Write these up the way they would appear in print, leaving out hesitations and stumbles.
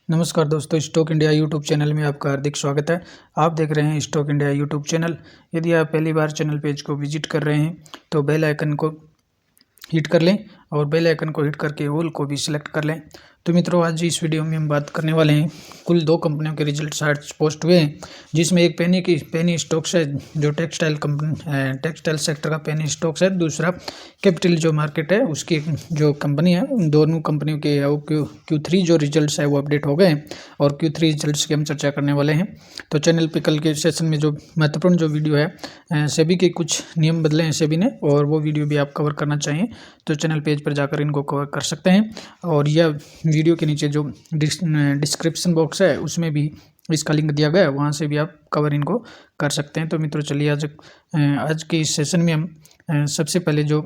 नमस्कार दोस्तों, stock India YouTube channel में आपका हार्दिक स्वागत है। आप देख रहे हैं स्टॉक इंडिया यूट्यूब चैनल। यदि आप पहली बार चैनल पेज को विजिट कर रहे हैं तो बेल आइकन को हिट कर लें और बेल आइकन को हिट करके ऑल को भी सिलेक्ट कर लें। तो मित्रों, आज इस वीडियो में हम बात करने वाले हैं कुल 2 कंपनियों के रिजल्ट्स आज पोस्ट हुए हैं, जिसमें एक पेनी स्टॉक्स है जो टेक्सटाइल सेक्टर का पेनी स्टॉक्स है। दूसरा कैपिटल जो मार्केट है उसकी जो कंपनी है। उन दोनों कंपनियों के Q3 जो रिजल्ट्स है वो अपडेट हो गए हैं और Q3 रिजल्ट्स की हम चर्चा करने वाले हैं। तो चैनल पे कल के सेशन में जो महत्वपूर्ण जो वीडियो है, सेबी के कुछ नियम बदले हैं सेबी ने, और वो वीडियो भी आप कवर करना चाहिए तो चैनल पेज पर जाकर इनको कवर कर सकते हैं। और यह वीडियो के नीचे जो डिस्क्रिप्शन बॉक्स है उसमें भी इसका लिंक दिया गया है, वहाँ से भी आप कवर इनको कर सकते हैं। तो मित्रों, चलिए आज के इस सेशन में हम सबसे पहले जो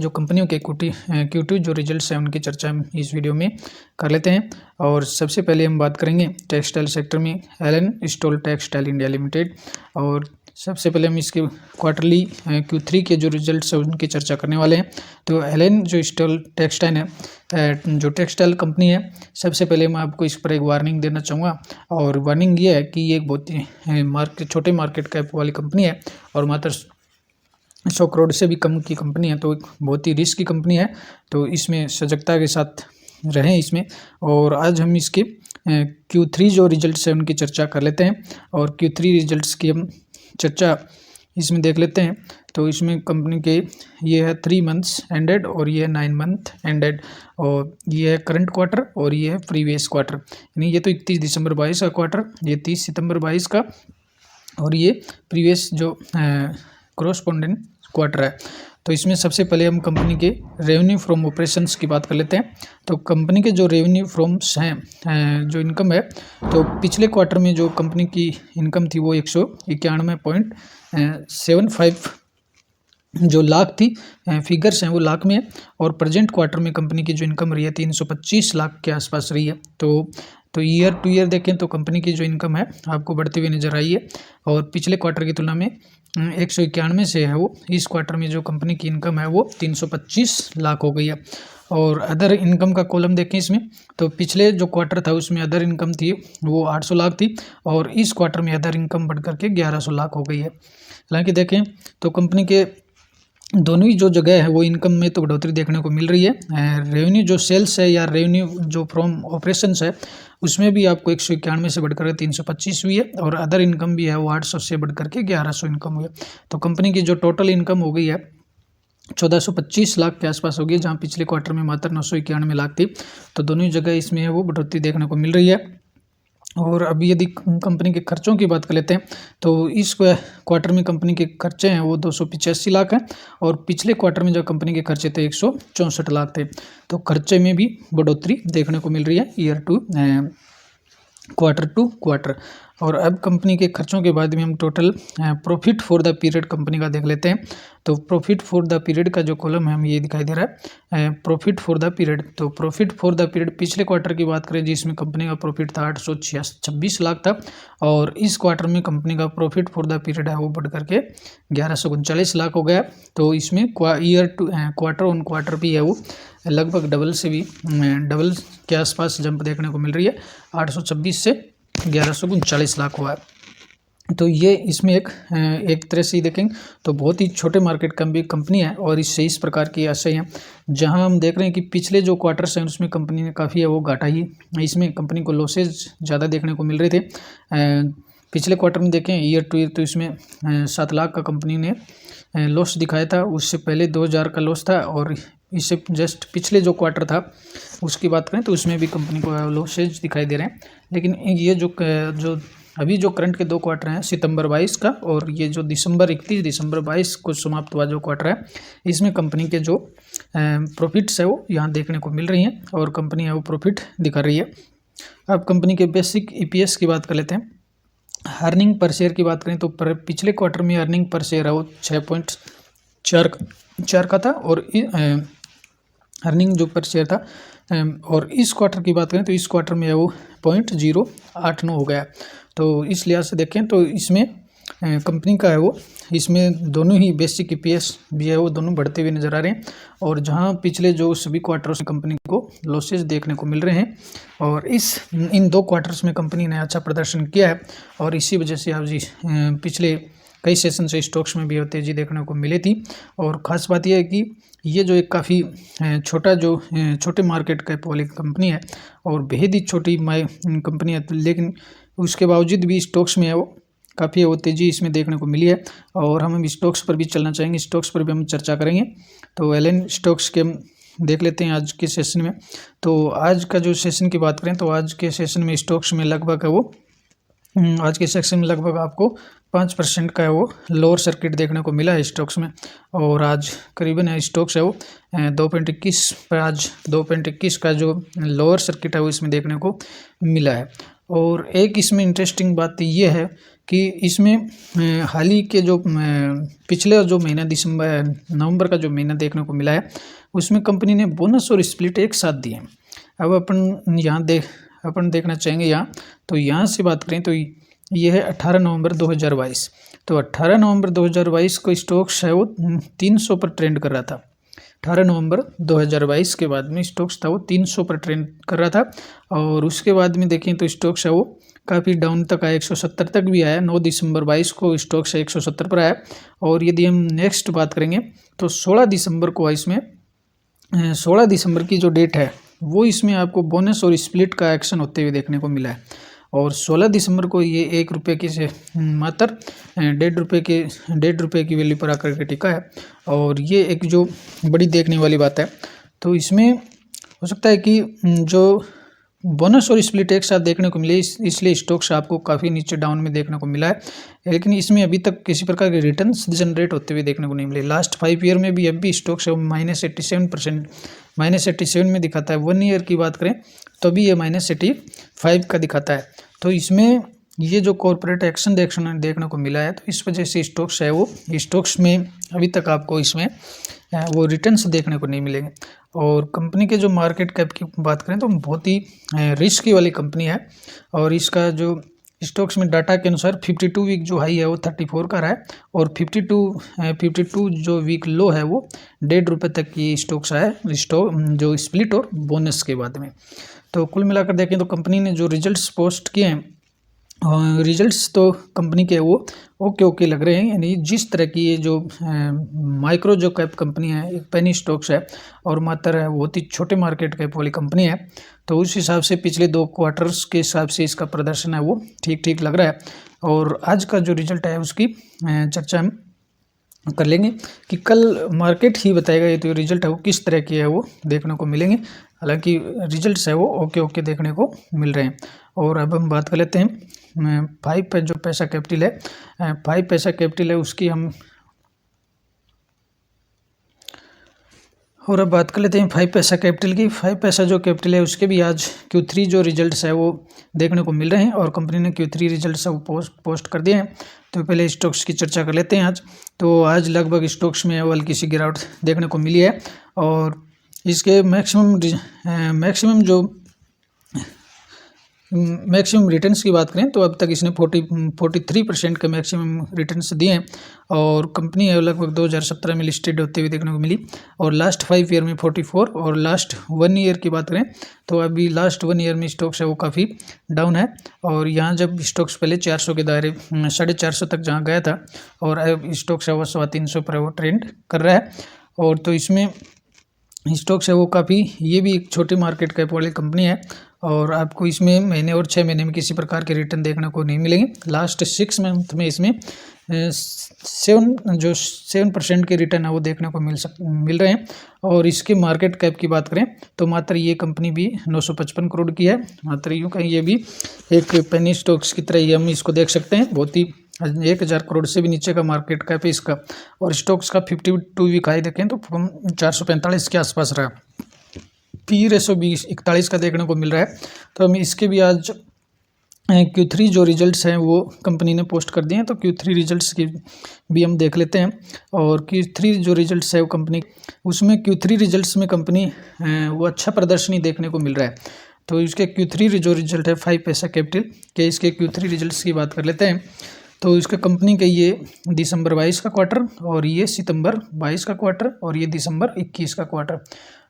कंपनियों के Q2 जो रिजल्ट्स हैं उनकी चर्चा हम इस वीडियो में कर लेते हैं। और सबसे पहले हम बात करेंगे टेक्सटाइल सेक्टर में एलन स्टॉल टेक्सटाइल इंडिया लिमिटेड। और सबसे पहले हम इसके क्वार्टरली Q3 के जो रिजल्ट्स हैं उनकी चर्चा करने वाले हैं। तो एलन जो स्टॉल टेक्सटाइल है, जो टेक्सटाइल कंपनी है, सबसे पहले मैं आपको इस पर एक वार्निंग देना चाहूँगा। और वार्निंग ये है कि ये एक बहुत ही छोटे मार्केट कैप वाली कंपनी है और मात्र 100 करोड़ से भी कम की कंपनी है। तो एक बहुत ही रिस्क की कंपनी है, तो इसमें सजगता के साथ रहें इसमें। और आज हम इसके Q3 जो रिजल्ट्स हैं उनकी चर्चा कर लेते हैं। और Q3 रिजल्ट्स की हम चर्चा इसमें देख लेते हैं। तो इसमें कंपनी के ये है 3 मंथ्स एंडेड और ये है 9 मंथ एंडेड, और ये है करंट क्वार्टर और ये है प्रीवियस क्वार्टर। यानी ये तो 31 दिसंबर 22 का क्वार्टर, ये 30 सितंबर 22 का, और ये प्रीवियस जो कोरोस्पोंडेंट क्वार्टर है। तो इसमें सबसे पहले हम कंपनी के रेवेन्यू फ्रॉम ऑपरेशंस की बात कर लेते हैं। तो कंपनी के जो रेवेन्यू फ्रॉम्स हैं, जो इनकम है, तो पिछले क्वार्टर में जो कंपनी की इनकम थी वो 191.75 जो लाख थी, फिगर्स हैं वो लाख में है। और प्रेजेंट क्वार्टर में कंपनी की जो इनकम रही है 325 लाख के आसपास रही है। तो ईयर टू ईयर देखें तो कंपनी की जो इनकम है आपको बढ़ती हुई नजर आई है। और पिछले क्वार्टर की तुलना में 191 से है वो, इस क्वार्टर में जो कंपनी की इनकम है वो 325 लाख हो गई है। और अदर इनकम का कॉलम देखें इसमें, तो पिछले जो क्वार्टर था उसमें अदर इनकम थी वो 800 लाख थी और इस क्वार्टर में अदर इनकम बढ़ करके 1100 लाख हो गई है। हालांकि देखें तो कंपनी के दोनों ही जो जगह है वो इनकम में तो बढ़ोतरी देखने को मिल रही है। रेवेन्यू जो सेल्स है या रेवेन्यू जो फ्रॉम ऑपरेशंस है उसमें भी आपको 191 से बढ़कर 325 हुई है, और अदर इनकम भी है वो 800 से बढ़कर के 1100 इनकम हुई है। तो कंपनी की जो टोटल इनकम हो गई है 1425 लाख के आसपास हो गई, जहाँ पिछले क्वार्टर में मात्र 991 लाख थी। तो दोनों ही जगह इसमें है वो बढ़ोतरी देखने को मिल रही है। और अभी यदि कंपनी के खर्चों की बात कर लेते हैं तो इस क्वार्टर में कंपनी के खर्चे हैं वो 285 लाख हैं, और पिछले क्वार्टर में जो कंपनी के खर्चे थे 164 लाख थे। तो खर्चे में भी बढ़ोतरी देखने को मिल रही है क्वार्टर टू क्वार्टर। और अब कंपनी के खर्चों के बाद में हम total profit for the period company का देख लेते हैं। तो प्रॉफिट फॉर द पीरियड का जो कॉलम है हमें ये दिखाई दे रहा है प्रॉफिट फॉर द पीरियड। तो प्रॉफिट फॉर द पीरियड पिछले क्वार्टर की बात करें जिसमें कंपनी का प्रॉफिट था 826 लाख था, और इस क्वार्टर में कंपनी का प्रॉफिट फॉर द पीरियड है वो बढ़ करके 1139 लाख हो गया। तो इसमें क्वार्टर ऑन क्वार्टर भी है वो लगभग डबल के आसपास जंप देखने को मिल रही है। 826 से 1139 लाख हुआ है। तो ये इसमें एक तरह से ही देखेंगे तो बहुत ही छोटे मार्केट कंपनी है, और इससे इस प्रकार की आशय हैं जहां हम देख रहे हैं कि पिछले जो क्वार्टर्स हैं उसमें कंपनी ने काफ़ी है वो घाटा ही, इसमें कंपनी को लॉसेज ज़्यादा देखने को मिल रहे थे। पिछले क्वार्टर में देखें ईयर टू ईयर तो इसमें 7 लाख का कंपनी ने लॉस दिखाया था, उससे पहले 2000 का लॉस था, और इससे जस्ट पिछले जो क्वार्टर था उसकी बात करें तो उसमें भी कंपनी को लॉसेज दिखाई दे रहे हैं। लेकिन ये जो अभी जो करंट के 2 क्वार्टर हैं सितंबर 22 का और ये जो 31 दिसंबर 22 को समाप्त हुआ जो क्वार्टर है, इसमें कंपनी के जो प्रॉफिट्स है वो यहाँ देखने को मिल रही हैं और कंपनी है वो प्रॉफिट दिखा रही है। अब कंपनी के बेसिक EPS की बात कर लेते हैं। अर्निंग पर शेयर की बात करें तो पिछले क्वार्टर में अर्निंग पर शेयर है वो 6.4 का था, और अर्निंग जो पर शेयर था, और इस क्वार्टर की बात करें तो इस क्वार्टर में है वो 0.089 हो गया। तो इस लिहाज से देखें तो इसमें कंपनी का है वो, इसमें दोनों ही बेसिक EPS भी है वो दोनों बढ़ते हुए नज़र आ रहे हैं। और जहां पिछले जो सभी क्वार्टर्स में कंपनी को लॉसेस देखने को मिल रहे हैं, और इन 2 क्वार्टर्स में कंपनी ने अच्छा प्रदर्शन किया है। और इसी वजह से आप जी पिछले कई सेशन से स्टॉक्स में भी तेज़ी देखने को मिली थी। और ख़ास बात यह है कि ये जो एक काफ़ी छोटे मार्केट कैप वाली कंपनी है और बेहद ही छोटी कंपनी है, लेकिन उसके बावजूद भी स्टॉक्स में है वो काफ़ी वो तेज़ी इसमें देखने को मिली है। और हम स्टॉक्स पर भी चलना चाहेंगे, स्टॉक्स पर भी हम चर्चा करेंगे। तो एलन स्टॉक्स के हम देख लेते हैं आज के सेशन में। तो आज का जो सेशन की बात करें तो आज के सेशन में स्टॉक्स में लगभग है वो आज के सेक्शन में लगभग आपको 5% का है वो लोअर सर्किट देखने को मिला है स्टॉक्स में। और आज करीबन स्टॉक्स है वो 2.21 पर आज 2.21 का जो लोअर सर्किट है वो इसमें देखने को मिला है। और एक इसमें इंटरेस्टिंग बात ये है कि इसमें हाल ही के जो पिछले जो महीना नवंबर का जो महीना देखने को मिला है उसमें कंपनी ने बोनस और स्प्लिट एक साथ दिए। अब अपन देखना चाहेंगे यहाँ, तो यहाँ से बात करें तो ये है 18 नवंबर 2022। तो 18 नवंबर 2022 को स्टॉक्स है वो 300 पर ट्रेंड कर रहा था। 18 नवंबर 2022 के बाद में स्टॉक्स था वो 300 पर ट्रेंड कर रहा था। और उसके बाद में देखें तो स्टॉक्स है वो काफ़ी डाउन तक आया, 170 तक भी आया। 9 दिसंबर 22 को स्टॉक्स 170 पर आया। और यदि हम नेक्स्ट बात करेंगे तो 16 दिसंबर को इसमें 16 दिसंबर की जो डेट है वो इसमें आपको बोनस और स्प्लिट का एक्शन होते हुए देखने को मिला है। और 16 दिसंबर को ये 1 रुपये की से मात्र 1.5 रुपये की वैल्यू पर आकर के टिका है। और ये एक जो बड़ी देखने वाली बात है। तो इसमें हो सकता है कि जो बोनस और स्प्लिट एक साथ देखने को मिले, इसलिए स्टॉक्स आपको काफ़ी नीचे डाउन में देखने को मिला है। लेकिन इसमें अभी तक किसी प्रकार के रिटर्न्स जनरेट होते हुए देखने को नहीं मिले। लास्ट 5 ईयर में भी अब भी स्टॉक्स है -87% -87 में दिखाता है। 1 ईयर की बात करें तो भी ये -85 का दिखाता है। तो इसमें ये जो कॉर्पोरेट एक्शन देखने को मिला है, तो इस वजह से स्टॉक्स है वो स्टॉक्स में अभी तक आपको इसमें वो रिटर्न्स देखने को नहीं मिलेंगे। और कंपनी के जो मार्केट कैप की बात करें तो बहुत ही रिस्की वाली कंपनी है। और इसका जो स्टॉक्स में डाटा के अनुसार 52 वीक जो हाई है वो 34 का रहा है। और 52 जो वीक लो है वो 1.5 रुपये तक की स्टॉक्स आया जो स्प्लिट और बोनस के बाद में। तो कुल मिलाकर देखें तो कंपनी ने जो रिजल्ट्स पोस्ट किए हैं, रिजल्ट्स तो कंपनी के वो ओके लग रहे हैं। यानी जिस तरह की ये जो माइक्रो जो कैप कंपनी है, एक पेनी स्टॉक्स है और मात्र है बहुत ही छोटे मार्केट कैप वाली कंपनी है, तो उस हिसाब से पिछले 2 क्वार्टर्स के हिसाब से इसका प्रदर्शन है वो ठीक लग रहा है। और आज का जो रिजल्ट है उसकी चर्चा हम कर लेंगे कि कल मार्केट ही बताएगा ये तो रिजल्ट है वो किस तरह की है वो देखने को मिलेंगे। हालांकि रिजल्ट्स है वो ओके देखने को मिल रहे हैं। और अब हम बात कर लेते हैं 5 पे जो पैसा कैपिटल है, 5 पैसा कैपिटल है उसकी हम और अब बात कर लेते हैं 5 पैसा कैपिटल की। 5 पैसा जो कैपिटल है उसके भी आज Q3 जो रिजल्ट्स है वो देखने को मिल रहे हैं। और कंपनी ने Q3 रिजल्ट्स है वो पोस्ट कर दिए हैं। तो पहले स्टॉक्स की चर्चा कर लेते हैं आज। तो आज लगभग स्टॉक्स में हल्की सी गिरावट देखने को मिली है। और इसके मैक्सिमम रिटर्न्स की बात करें तो अब तक इसने 43% के मैक्सिमम रिटर्न्स दिए हैं। और कंपनी है लगभग 2017 में लिस्टेड होते हुए देखने को मिली। और लास्ट 5 ईयर में 44 और लास्ट 1 ईयर की बात करें तो अभी लास्ट 1 ईयर में स्टॉक्स है वो काफ़ी डाउन है। और यहाँ जब स्टॉक्स पहले 400 के दायरे 450 तक जहाँ गया था और अब स्टॉक्स है वो 350 पर वो ट्रेंड कर रहा है। और तो इसमें स्टॉक्स है वो काफ़ी ये भी एक छोटी मार्केट कैप वाली कंपनी है। और आपको इसमें महीने और 6 महीने में किसी प्रकार के रिटर्न देखने को नहीं मिलेंगे। लास्ट 6 मंथ में इसमें 7% के रिटर्न है वो देखने को मिल रहे हैं। और इसके मार्केट कैप की बात करें तो मात्र ये कंपनी भी 955 करोड़ की है। मात्र यूँ कहीं ये भी एक पेनी स्टॉक्स की तरह ही हम इसको देख सकते हैं। बहुत ही 1000 करोड़ से भी नीचे का मार्केट कैप है इसका। और स्टॉक्स का 52 वीक हाई देखें तो 445 के आसपास रहा। पी रेशो 41 का देखने को मिल रहा है। तो हम इसके भी आज Q3 जो रिजल्ट्स हैं वो कंपनी ने पोस्ट कर दिए हैं। तो Q3 रिजल्ट्स की भी हम देख लेते हैं। और Q3 जो रिजल्ट्स है वो कंपनी उसमें Q3 रिजल्ट्स में कंपनी वो अच्छा प्रदर्शन ही देखने को मिल रहा है। तो इसके Q3 जो रिजल्ट है 5 पैसा कैपिटल के इसके Q3 रिजल्ट्स की बात कर लेते हैं। तो इसका कंपनी का ये दिसंबर 22 का क्वार्टर, और ये सितंबर 22 का क्वार्टर, और ये दिसंबर 21 का क्वार्टर।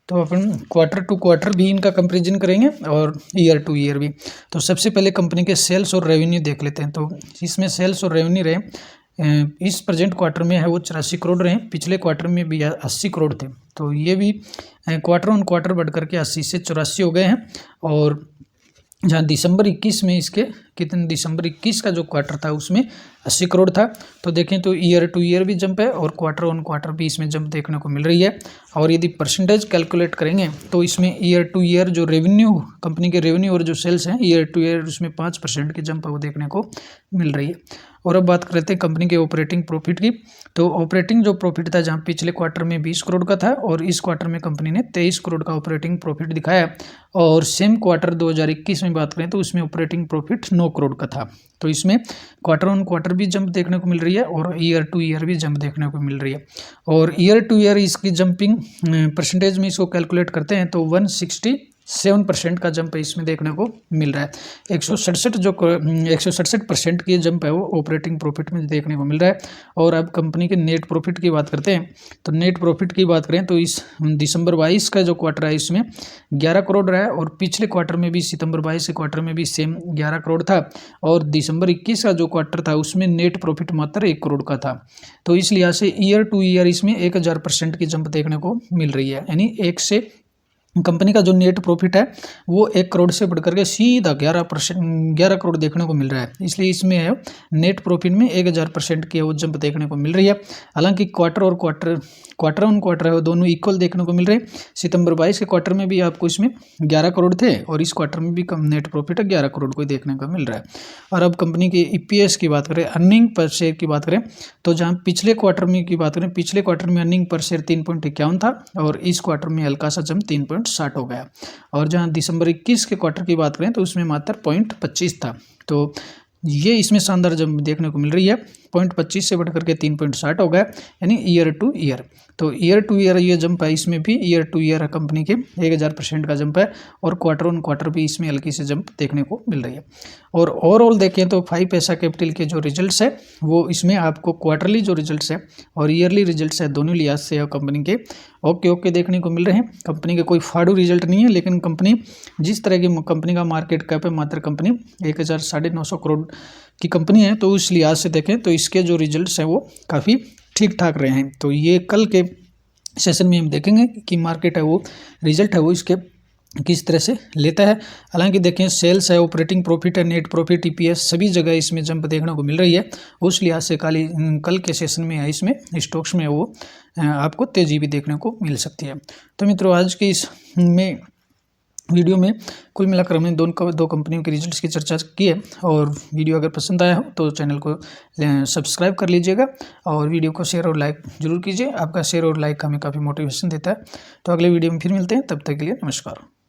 तो अपन क्वार्टर टू क्वार्टर भी इनका कंपेरिजन करेंगे और ईयर टू ईयर भी। तो सबसे पहले कंपनी के सेल्स और रेवेन्यू देख लेते हैं। तो इसमें सेल्स और रेवेन्यू रहे, इस प्रेजेंट क्वार्टर में है वो 84 करोड़ रहे, पिछले क्वार्टर में भी 80 करोड़ थे। तो ये भी क्वार्टर ऑन क्वार्टर बढ़ करके 80 से 84 हो गए हैं। और जहाँ दिसंबर 21 में इसके कितने, दिसंबर 21 का जो क्वार्टर था उसमें 80 करोड़ था। तो देखें तो ईयर टू ईयर भी जंप है और क्वार्टर ऑन क्वार्टर भी इसमें जंप देखने को मिल रही है। और यदि परसेंटेज कैलकुलेट करेंगे तो इसमें ईयर टू ईयर जो रेवेन्यू, कंपनी के रेवेन्यू और जो सेल्स हैं ईयर टू ईयर, उसमें 5% की जंप है वो देखने को मिल रही है। और अब बात करते हैं कंपनी के ऑपरेटिंग प्रॉफिट की। तो ऑपरेटिंग जो प्रॉफिट था, जहाँ पिछले क्वार्टर में 20 करोड़ का था और इस क्वार्टर में कंपनी ने 23 करोड़ का ऑपरेटिंग प्रॉफिट दिखाया। और सेम क्वार्टर 2021 में बात करें तो उसमें ऑपरेटिंग प्रॉफिट 9 करोड़ का था। तो इसमें क्वार्टर ऑन क्वार्टर भी जंप देखने को मिल रही है और ईयर टू ईयर भी जंप देखने को मिल रही है। और ईयर टू ईयर इसकी जंपिंग परसेंटेज में इसको कैलकुलेट करते हैं तो 167% का जंप इसमें देखने को मिल रहा है। 167% की जंप है वो ऑपरेटिंग प्रॉफिट में देखने को मिल रहा है। और अब कंपनी के नेट प्रॉफिट की बात करते हैं। तो नेट प्रॉफिट की बात करें तो इस दिसंबर 22 का जो क्वार्टर है इसमें 11 करोड़ रहा है, और पिछले क्वार्टर में भी सितंबर 22 के क्वार्टर में भी सेम 11 करोड़ था। और दिसंबर 21 का जो क्वार्टर था उसमें नेट प्रॉफिट मात्र 1 करोड़ का था। तो इस लिहाज से ईयर टू ईयर इसमें 1000% की जंप देखने को मिल रही है। यानी कंपनी का जो नेट प्रॉफिट है वो 1 करोड़ से बढ़कर के सीधा 11 करोड़ देखने को मिल रहा है। इसलिए इसमें है नेट प्रॉफिट में 1000% की वो जंप देखने को मिल रही है। हालांकि क्वार्टर ऑन क्वार्टर है वो दोनों इक्वल देखने को मिल रहे हैं। सितंबर 22 के क्वार्टर में भी आपको इसमें 11 करोड़ थे और इस क्वार्टर में भी कम नेट प्रॉफिट है 11 करोड़ को देखने को मिल रहा है। और अब कंपनी के EPS की बात करें, अर्निंग पर शेयर की बात करें, तो जहाँ पिछले क्वार्टर में की बात करें, पिछले क्वार्टर में अर्निंग पर शेयर 3.51 था और इस क्वार्टर में हल्का सा जंप 3.60 हो गया। और जहाँ दिसंबर 21 के क्वार्टर की बात करें तो उसमें मात्र 0.25 था। तो ये इसमें शानदार जंप देखने को मिल रही है, 0.25 से बढ़ करके 3.60 हो गया, यानी ईयर टू ईयर। तो ईयर टू ईयर ये जंप है, इसमें भी ईयर टू ईयर कंपनी के 1000% का जंप है। और क्वार्टर ऑन क्वार्टर भी इसमें हल्की से जंप देखने को मिल रही है। और ओवरऑल देखें तो 5 पैसा कैपिटल के जो रिजल्ट्स है वो इसमें आपको क्वार्टरली जो रिजल्ट्स है और ईयरली रिजल्ट्स है दोनों लिहाज से कंपनी के ओके देखने को मिल रहे हैं। कंपनी के कोई फाड़ू रिजल्ट नहीं है, लेकिन कंपनी जिस तरह की कंपनी का मार्केट कैप है, मात्र कंपनी 1950 करोड़ की कंपनी है, तो उस लिहाज से देखें तो इसके जो रिजल्ट्स हैं वो काफ़ी ठीक ठाक रहे हैं। तो ये कल के सेशन में हम देखेंगे कि मार्केट है वो रिजल्ट है वो इसके किस तरह से लेता है। हालांकि देखें सेल्स है, ऑपरेटिंग प्रॉफिट है, नेट प्रॉफिट, EPS सभी जगह इसमें जंप देखने को मिल रही है। उस लिहाज से कल के सेशन में है इसमें स्टॉक्स में वो आपको तेज़ी भी देखने को मिल सकती है। तो मित्रों, आज के इस वीडियो में कुल मिलाकर हमने दो कंपनियों के रिजल्ट्स की चर्चा की है। और वीडियो अगर पसंद आया हो तो चैनल को सब्सक्राइब कर लीजिएगा और वीडियो को शेयर और लाइक जरूर कीजिए। आपका शेयर और लाइक हमें काफ़ी मोटिवेशन देता है। तो अगले वीडियो में फिर मिलते हैं, तब तक के लिए नमस्कार।